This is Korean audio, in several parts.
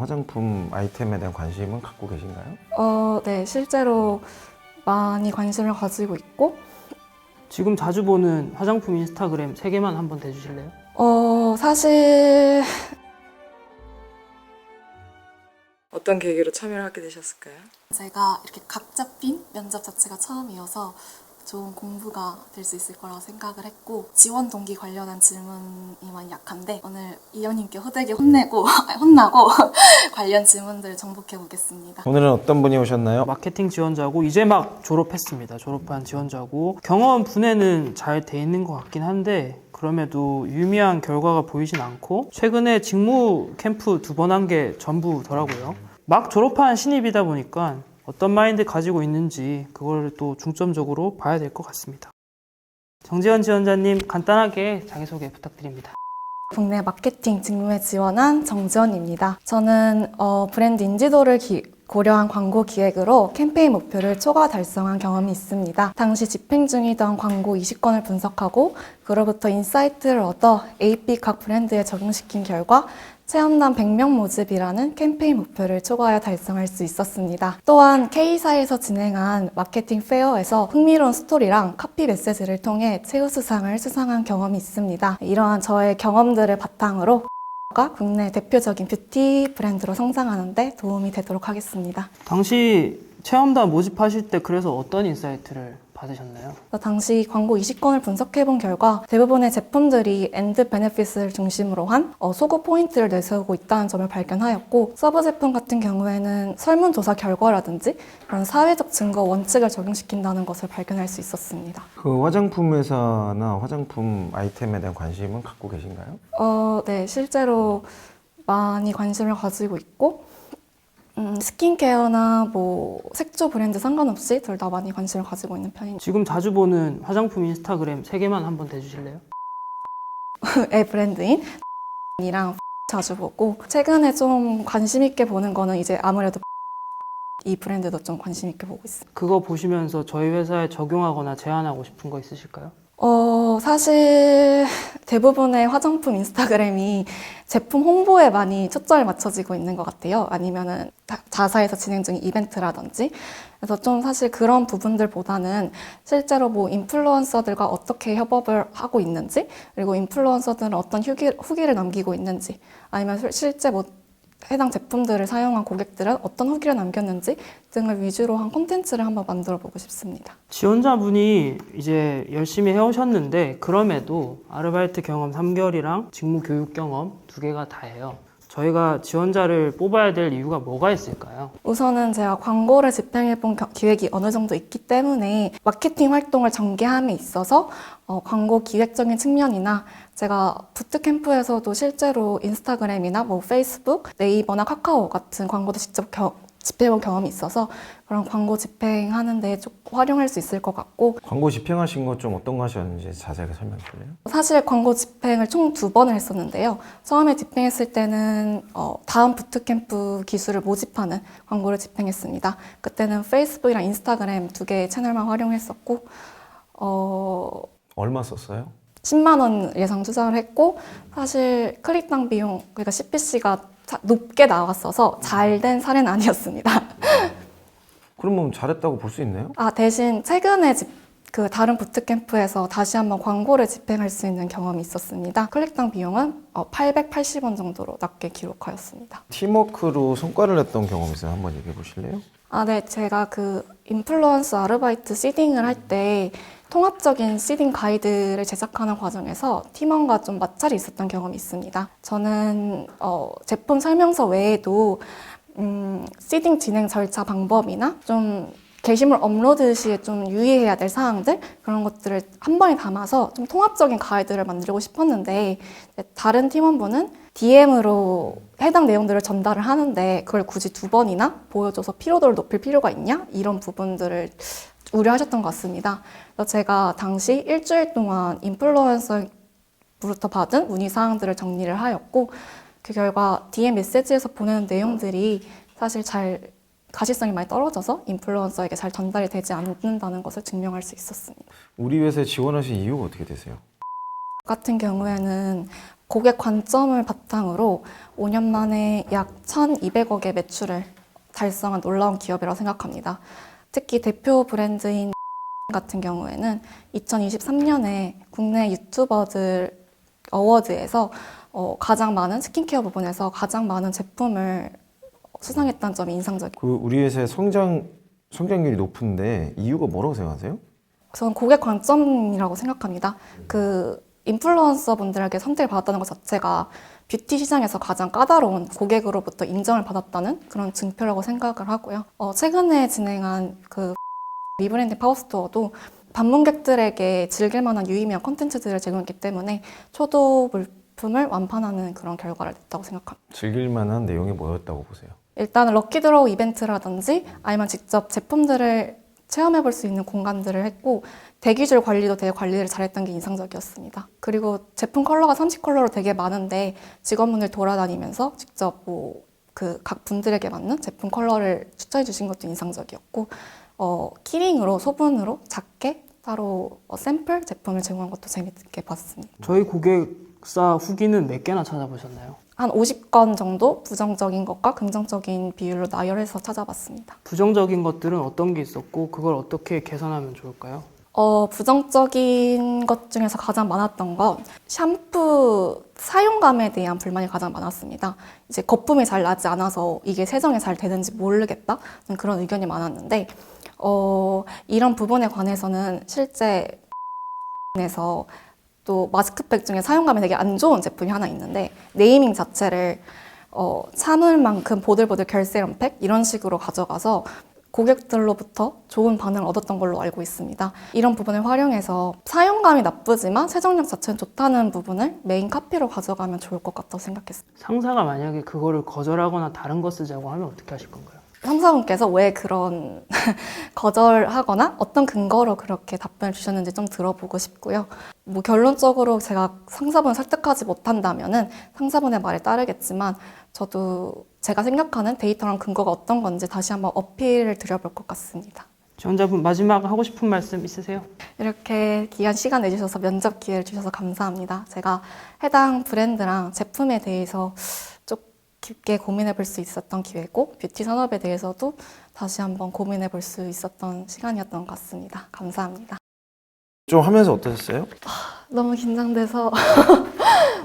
화장품 아이템에 대한 관심은 갖고 계신가요? 네, 실제로 많이 관심을 가지고 있고, 지금 자주 보는 화장품 인스타그램 3개만 한번 대주실래요? 사실 어떤 계기로 참여를 하게 되셨을까요? 제가 이렇게 각 잡힌 면접 자체가 처음이어서 좋은 공부가 될 수 있을 거라고 생각을 했고, 지원 동기 관련한 질문이 많이 약한데 오늘 이현님께 호되게 혼나고 관련 질문들을 정복해 보겠습니다. 오늘은 어떤 분이 오셨나요? 마케팅 지원자고 이제 막 졸업했습니다. 졸업한 지원자고 경험 분해는 잘 돼 있는 것 같긴 한데 그럼에도 유의미한 결과가 보이진 않고 최근에 직무 캠프 2번 한 게 전부더라고요. 막 졸업한 신입이다 보니까 어떤 마인드 가지고 있는지 그걸 또 중점적으로 봐야 될 것 같습니다. 정지현 지원자님 간단하게 자기소개 부탁드립니다. 국내 마케팅 직무에 지원한 정지원입니다. 저는 브랜드 인지도를 고려한 광고 기획으로 캠페인 목표를 초과 달성한 경험이 있습니다. 당시 집행 중이던 광고 20건을 분석하고 그로부터 인사이트를 얻어 AB 각 브랜드에 적용시킨 결과 체험단 100명 모집이라는 캠페인 목표를 초과하여 달성할 수 있었습니다. 또한 K사에서 진행한 마케팅 페어에서 흥미로운 스토리랑 카피 메시지를 통해 최우수상을 수상한 경험이 있습니다. 이러한 저의 경험들을 바탕으로 국내 대표적인 뷰티 브랜드로 성장하는 데 도움이 되도록 하겠습니다. 당시 체험단 모집하실 때 그래서 어떤 인사이트를 받으셨나요? 당시 광고 20건을 분석해본 결과 대부분의 제품들이 엔드 베네핏을 중심으로 한 소구 포인트를 내세우고 있다는 점을 발견하였고, 서브 제품 같은 경우에는 설문조사 결과라든지 그런 사회적 증거 원칙을 적용시킨다는 것을 발견할 수 있었습니다. 그 화장품 회사나 화장품 아이템에 대한 관심은 갖고 계신가요? 네, 실제로 많이 관심을 가지고 있고, 스킨케어나 뭐 색조 브랜드 상관없이 둘 다 많이 관심을 가지고 있는 편입니다. 지금 자주 보는 화장품 인스타그램 3개만 한번 대주실래요? 의 브랜드인 이랑 자주 보고, 최근에 좀 관심 있게 보는 거는 이제 아무래도 이 브랜드도 좀 관심 있게 보고 있습니다. 그거 보시면서 저희 회사에 적용하거나 제안하고 싶은 거 있으실까요? 사실 대부분의 화장품 인스타그램이 제품 홍보에 많이 초점을 맞춰지고 있는 것 같아요. 아니면은 자사에서 진행 중인 이벤트라든지. 그래서 좀 사실 그런 부분들보다는 실제로 뭐 인플루언서들과 어떻게 협업을 하고 있는지, 그리고 인플루언서들은 어떤 후기를 남기고 있는지, 아니면 실제 뭐 해당 제품들을 사용한 고객들은 어떤 후기를 남겼는지 등을 위주로 한 콘텐츠를 한번 만들어 보고 싶습니다. 지원자분이 이제 열심히 해오셨는데 그럼에도 아르바이트 경험 3개월이랑 직무 교육 경험 2개가 다예요. 저희가 지원자를 뽑아야 될 이유가 뭐가 있을까요? 우선은 제가 광고를 집행해본 기획이 어느 정도 있기 때문에 마케팅 활동을 전개함에 있어서 광고 기획적인 측면이나 제가 부트캠프에서도 실제로 인스타그램이나 뭐 페이스북, 네이버나 카카오 같은 광고도 직접 집행해본 경험이 있어서 그런 광고 집행하는 데 좀 활용할 수 있을 것 같고, 광고 집행하신 거 좀 어떤 거 하셨는지 자세하게 설명해 줄래요? 사실 광고 집행을 총 2번을 했었는데요. 처음에 집행했을 때는 다음 부트캠프 기술을 모집하는 광고를 집행했습니다. 그때는 페이스북이랑 인스타그램 2개의 채널만 활용했었고, 얼마 썼어요? 10만 원 예상 투자를 했고, 사실 클릭당 비용, 그러니까 CPC가 높게 나왔어서 잘 된 사례는 아니었습니다. 그러면 잘했다고 볼 수 있나요? 대신 최근에 그 다른 부트캠프에서 다시 한번 광고를 집행할 수 있는 경험이 있었습니다. 클릭당 비용은 880원 정도로 낮게 기록하였습니다. 팀워크로 성과를 냈던 경험 있어요? 한번 얘기해 보실래요? 네, 제가 그 인플루언서 아르바이트 시딩을 할 때 통합적인 시딩 가이드를 제작하는 과정에서 팀원과 좀 마찰이 있었던 경험이 있습니다. 저는 제품 설명서 외에도 시딩 진행 절차 방법이나 좀 게시물 업로드 시에 좀 유의해야 될 사항들, 그런 것들을 한 번에 담아서 좀 통합적인 가이드를 만들고 싶었는데, 다른 팀원분은 DM으로 해당 내용들을 전달을 하는데 그걸 굳이 2번이나 보여줘서 피로도를 높일 필요가 있냐? 이런 부분들을 우려하셨던 것 같습니다. 그래서 제가 당시 일주일 동안 인플루언서로부터 받은 문의사항들을 정리를 하였고, 그 결과 DM 메시지에서 보내는 내용들이 사실 가시성이 많이 떨어져서 인플루언서에게 잘 전달이 되지 않는다는 것을 증명할 수 있었습니다. 우리 회사에 지원하신 이유가 어떻게 되세요? 같은 경우에는 고객 관점을 바탕으로 5년 만에 약 1,200억의 매출을 달성한 놀라운 기업이라고 생각합니다. 특히 대표 브랜드인 같은 경우에는 2023년에 국내 유튜버들 어워드에서 가장 많은 스킨케어 부분에서 가장 많은 제품을 수상했다는 점이 인상적이에요. 그 우리 회사의 성장률이 높은데 이유가 뭐라고 생각하세요? 저는 고객 관점이라고 생각합니다. 그 인플루언서 분들에게 선택을 받았다는 것 자체가 뷰티 시장에서 가장 까다로운 고객으로부터 인정을 받았다는 그런 증표라고 생각을 하고요. 최근에 진행한 그 리브랜딩 파워스토어도 방문객들에게 즐길 만한 유의미한 콘텐츠들을 제공했기 때문에 초도 물품을 완판하는 그런 결과를 냈다고 생각합니다. 즐길 만한 내용이 뭐였다고 보세요? 일단은 럭키드로우 이벤트라든지 아니면 직접 제품들을 체험해 볼 수 있는 공간들을 했고 대기줄 관리도 되게 관리를 잘했던 게 인상적이었습니다. 그리고 제품 컬러가 30컬러로 되게 많은데 직원분들 돌아다니면서 직접 그 각 분들에게 맞는 제품 컬러를 추천해 주신 것도 인상적이었고 키링으로 소분으로 작게 따로 샘플 제품을 제공한 것도 재밌게 봤습니다. 저희 고객사 후기는 몇 개나 찾아보셨나요? 한 50건 정도 부정적인 것과 긍정적인 비율로 나열해서 찾아봤습니다. 부정적인 것들은 어떤 게 있었고 그걸 어떻게 개선하면 좋을까요? 부정적인 것 중에서 가장 많았던 건 샴푸 사용감에 대한 불만이 가장 많았습니다. 이제 거품이 잘 나지 않아서 이게 세정이 잘 되는지 모르겠다 그런 의견이 많았는데 이런 부분에 관해서는 실제 에서 또 마스크팩 중에 사용감이 되게 안 좋은 제품이 하나 있는데 네이밍 자체를 참을만큼 보들보들 결세럼팩 이런 식으로 가져가서 고객들로부터 좋은 반응을 얻었던 걸로 알고 있습니다. 이런 부분을 활용해서 사용감이 나쁘지만 세정력 자체는 좋다는 부분을 메인 카피로 가져가면 좋을 것 같다고 생각했습니다. 상사가 만약에 그거를 거절하거나 다른 거 쓰자고 하면 어떻게 하실 건가요? 상사분께서 왜 그런 거절하거나 어떤 근거로 그렇게 답변을 주셨는지 좀 들어보고 싶고요. 결론적으로 제가 상사분을 설득하지 못한다면은 상사분의 말에 따르겠지만 저도 제가 생각하는 데이터랑 근거가 어떤 건지 다시 한번 어필을 드려볼 것 같습니다. 지원자분 마지막 하고 싶은 말씀 있으세요? 이렇게 귀한 시간 내주셔서 면접 기회를 주셔서 감사합니다. 제가 해당 브랜드랑 제품에 대해서 좀 깊게 고민해 볼 수 있었던 기회고 뷰티 산업에 대해서도 다시 한번 고민해 볼 수 있었던 시간이었던 것 같습니다. 감사합니다. 좀 하면서 어떠셨어요? 너무 긴장돼서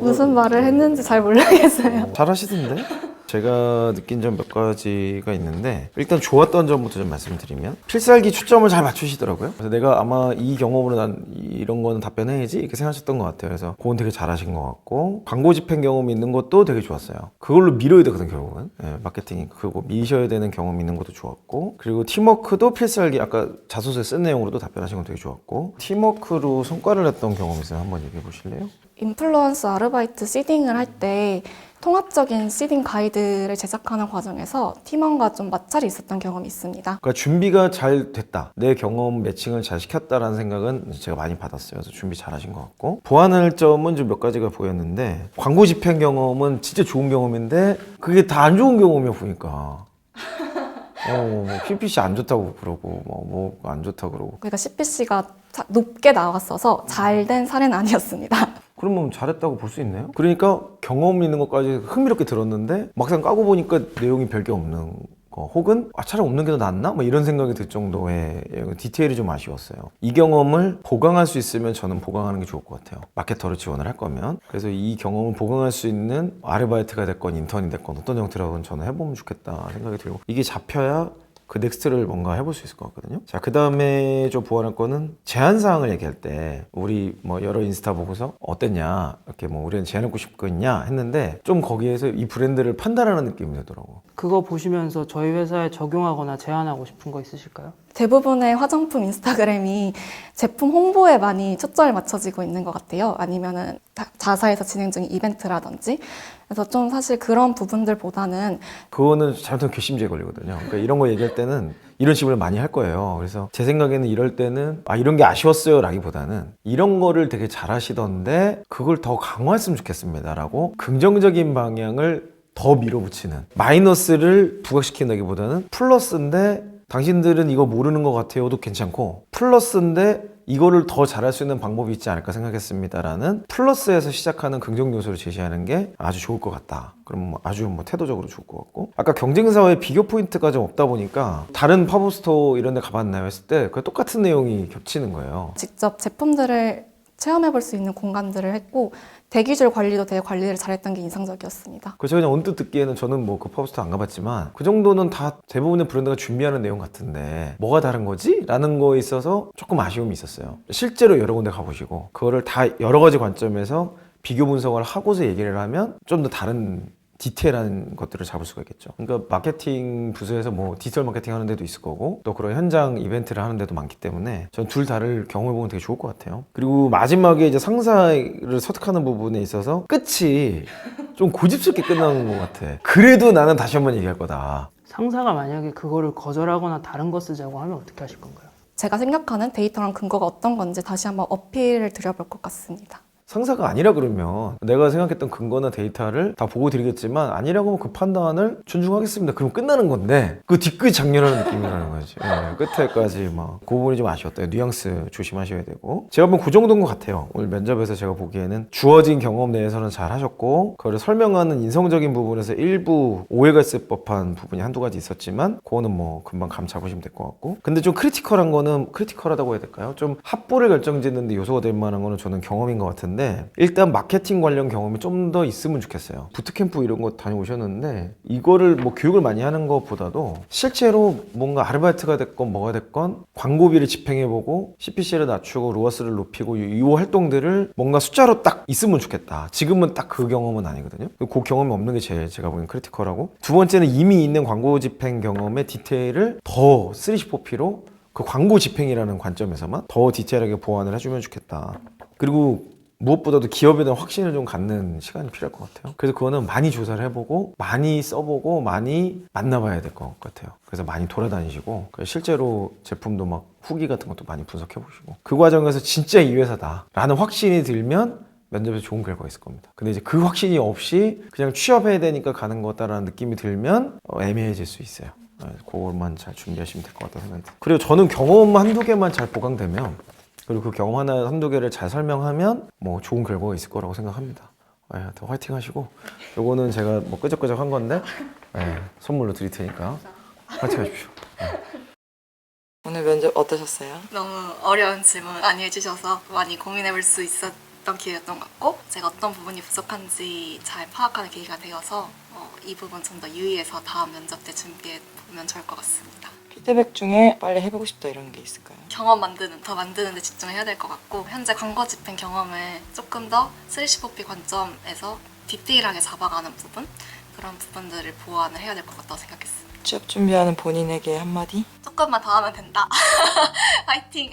무슨 말을 했는지 잘 모르겠어요. 잘하시던데? 제가 느낀 점 몇 가지가 있는데 일단 좋았던 점부터 좀 말씀드리면 필살기 초점을 잘 맞추시더라고요. 그래서 내가 아마 이 경험으로 난 이런 거는 답변해야지 이렇게 생각하셨던 것 같아요. 그래서 그건 되게 잘하신 것 같고 광고 집행 경험이 있는 것도 되게 좋았어요. 그걸로 밀어야 되거든 결국은. 마케팅이 그거 미셔야 되는 경험이 있는 것도 좋았고 그리고 팀워크도 필살기 아까 자소서에 쓴 내용으로도 답변하신 건 되게 좋았고 팀워크로 성과를 냈던 경험이 있어요. 한번 얘기해 보실래요? 인플루언서 아르바이트 시딩을 할 때 통합적인 시딩 가이드를 제작하는 과정에서 팀원과 좀 마찰이 있었던 경험이 있습니다. 그러니까 준비가 잘 됐다. 내 경험 매칭을 잘 시켰다라는 생각은 제가 많이 받았어요. 그래서 준비 잘 하신 것 같고 보완할 점은 좀 몇 가지가 보였는데 광고 집행 경험은 진짜 좋은 경험인데 그게 다 안 좋은 경험이야 보니까. PPC 안 좋다고 그러고 뭐 안 좋다고 그러고 그러니까 CPC가 높게 나왔어서 잘 된 사례는 아니었습니다. 그러면 잘했다고 볼 수 있나요? 그러니까 경험 있는 것까지 흥미롭게 들었는데 막상 까고 보니까 내용이 별게 없는 거 혹은 차라리 없는 게 더 낫나? 뭐 이런 생각이 들 정도의 디테일이 좀 아쉬웠어요. 이 경험을 보강할 수 있으면 저는 보강하는 게 좋을 것 같아요. 마케터로 지원을 할 거면. 그래서 이 경험을 보강할 수 있는 아르바이트가 됐건 인턴이 됐건 어떤 형태라든 저는 해보면 좋겠다 생각이 들고 이게 잡혀야 그 넥스트를 뭔가 해볼 수 있을 것 같거든요. 자, 그 다음에 좀 보완할 거는 제안사항을 얘기할 때 우리 뭐 여러 인스타 보고서 어땠냐 이렇게 뭐 우리는 제안하고 싶겠냐 했는데 좀 거기에서 이 브랜드를 판단하는 느낌이 들더라고. 그거 보시면서 저희 회사에 적용하거나 제안하고 싶은 거 있으실까요? 대부분의 화장품 인스타그램이 제품 홍보에 많이 초점을 맞춰지고 있는 것 같아요. 아니면은 자사에서 진행 중인 이벤트라든지. 그래서 좀 사실 그런 부분들보다는 그거는 잘못하면 괘씸죄에 걸리거든요. 그러니까 이런 거 얘기할 때는 이런 질문을 많이 할 거예요. 그래서 제 생각에는 이럴 때는 이런 게 아쉬웠어요 라기보다는 이런 거를 되게 잘하시던데 그걸 더 강화했으면 좋겠습니다 라고 긍정적인 방향을 더 밀어붙이는 마이너스를 부각시킨다기보다는 플러스인데 당신들은 이거 모르는 것 같아요도 괜찮고 플러스인데 이거를 더 잘할 수 있는 방법이 있지 않을까 생각했습니다라는 플러스에서 시작하는 긍정 요소를 제시하는 게 아주 좋을 것 같다. 그럼 아주 태도적으로 좋을 것 같고, 아까 경쟁사와의 비교 포인트가 좀 없다 보니까 다른 팝업스토어 이런 데 가봤나요 했을 때 그 똑같은 내용이 겹치는 거예요. 직접 제품들을 체험해볼 수 있는 공간들을 했고 대기줄 관리도 되게 관리를 잘했던 게 인상적이었습니다. 그래서 그냥 언뜻 듣기에는 저는 뭐 그 팝업스토어 안 가봤지만 그 정도는 다 대부분의 브랜드가 준비하는 내용 같은데 뭐가 다른 거지? 라는 거에 있어서 조금 아쉬움이 있었어요. 실제로 여러 군데 가보시고 그거를 다 여러 가지 관점에서 비교 분석을 하고서 얘기를 하면 좀 더 다른 디테일한 것들을 잡을 수가 있겠죠. 그러니까 마케팅 부서에서 뭐 디지털 마케팅 하는 데도 있을 거고 또 그런 현장 이벤트를 하는 데도 많기 때문에 전 둘 다를 경험해보면 되게 좋을 것 같아요. 그리고 마지막에 이제 상사를 설득하는 부분에 있어서 끝이 좀 고집스럽게 끝나는 것 같아. 그래도 나는 다시 한번 얘기할 거다. 상사가 만약에 그거를 거절하거나 다른 거 쓰자고 하면 어떻게 하실 건가요? 제가 생각하는 데이터랑 근거가 어떤 건지 다시 한번 어필을 드려볼 것 같습니다. 상사가 아니라 그러면 내가 생각했던 근거나 데이터를 다 보고 드리겠지만 아니라고 하면 그 판단을 존중하겠습니다. 그럼 끝나는 건데 그 뒤끝 장렬하는 느낌이라는 거지. 예, 끝에까지 막 그 부분이 좀 아쉬웠다. 뉘앙스 조심하셔야 되고 제가 보면 그 정도인 것 같아요. 오늘 면접에서 제가 보기에는 주어진 경험 내에서는 잘 하셨고 그거를 설명하는 인성적인 부분에서 일부 오해가 있을 법한 부분이 한두 가지 있었지만 그거는 뭐 금방 감 잡으시면 될 것 같고 근데 좀 크리티컬한 거는 크리티컬하다고 해야 될까요? 좀 합보를 결정짓는 데 요소가 될 만한 거는 저는 경험인 것 같은데 일단 마케팅 관련 경험이 좀 더 있으면 좋겠어요. 부트캠프 이런 거 다녀오셨는데 이거를 뭐 교육을 많이 하는 것보다도 실제로 뭔가 아르바이트가 됐건 뭐가 됐건 광고비를 집행해보고 CPC를 낮추고 로아스를 높이고 이 활동들을 뭔가 숫자로 딱 있으면 좋겠다. 지금은 딱 그 경험은 아니거든요. 그 경험이 없는 게 제가 보기엔 크리티컬하고 두 번째는 이미 있는 광고 집행 경험의 디테일을 더 3CP로 그 광고 집행이라는 관점에서만 더 디테일하게 보완을 해주면 좋겠다. 그리고 무엇보다도 기업에 대한 확신을 좀 갖는 시간이 필요할 것 같아요. 그래서 그거는 많이 조사를 해보고 많이 써보고 많이 만나봐야 될 것 같아요. 그래서 많이 돌아다니시고 실제로 제품도 막 후기 같은 것도 많이 분석해보시고 그 과정에서 진짜 이 회사다 라는 확신이 들면 면접에서 좋은 결과가 있을 겁니다. 근데 이제 그 확신이 없이 그냥 취업해야 되니까 가는 거다라는 느낌이 들면 애매해질 수 있어요. 그것만 잘 준비하시면 될 것 같다는 생각이 들어요. 그리고 저는 경험 한두 개만 잘 보강되면 그리고 그 경험 하나 한두 개를 잘 설명하면 뭐 좋은 결과가 있을 거라고 생각합니다. 더 화이팅 하시고 요거는 제가 뭐 끄적끄적 한 건데 선물로 드릴 테니까 화이팅 하십시오. 오늘 면접 어떠셨어요? 너무 어려운 질문 많이 해주셔서 많이 고민해볼 수 있었던 기회였던 것 같고 제가 어떤 부분이 부족한지 잘 파악하는 계기가 되어서 이 부분 좀 더 유의해서 다음 면접 때 준비해보면 좋을 것 같습니다. 피드백 중에 빨리 해보고 싶다 이런 게 있을까요? 경험 더 만드는 데 집중해야 될 것 같고 현재 광고 집행 경험을 조금 더 3CPP 관점에서 디테일하게 잡아가는 부분 그런 부분들을 보완을 해야 될 것 같다고 생각했습니다. 취업 준비하는 본인에게 한마디? 조금만 더 하면 된다. 화이팅!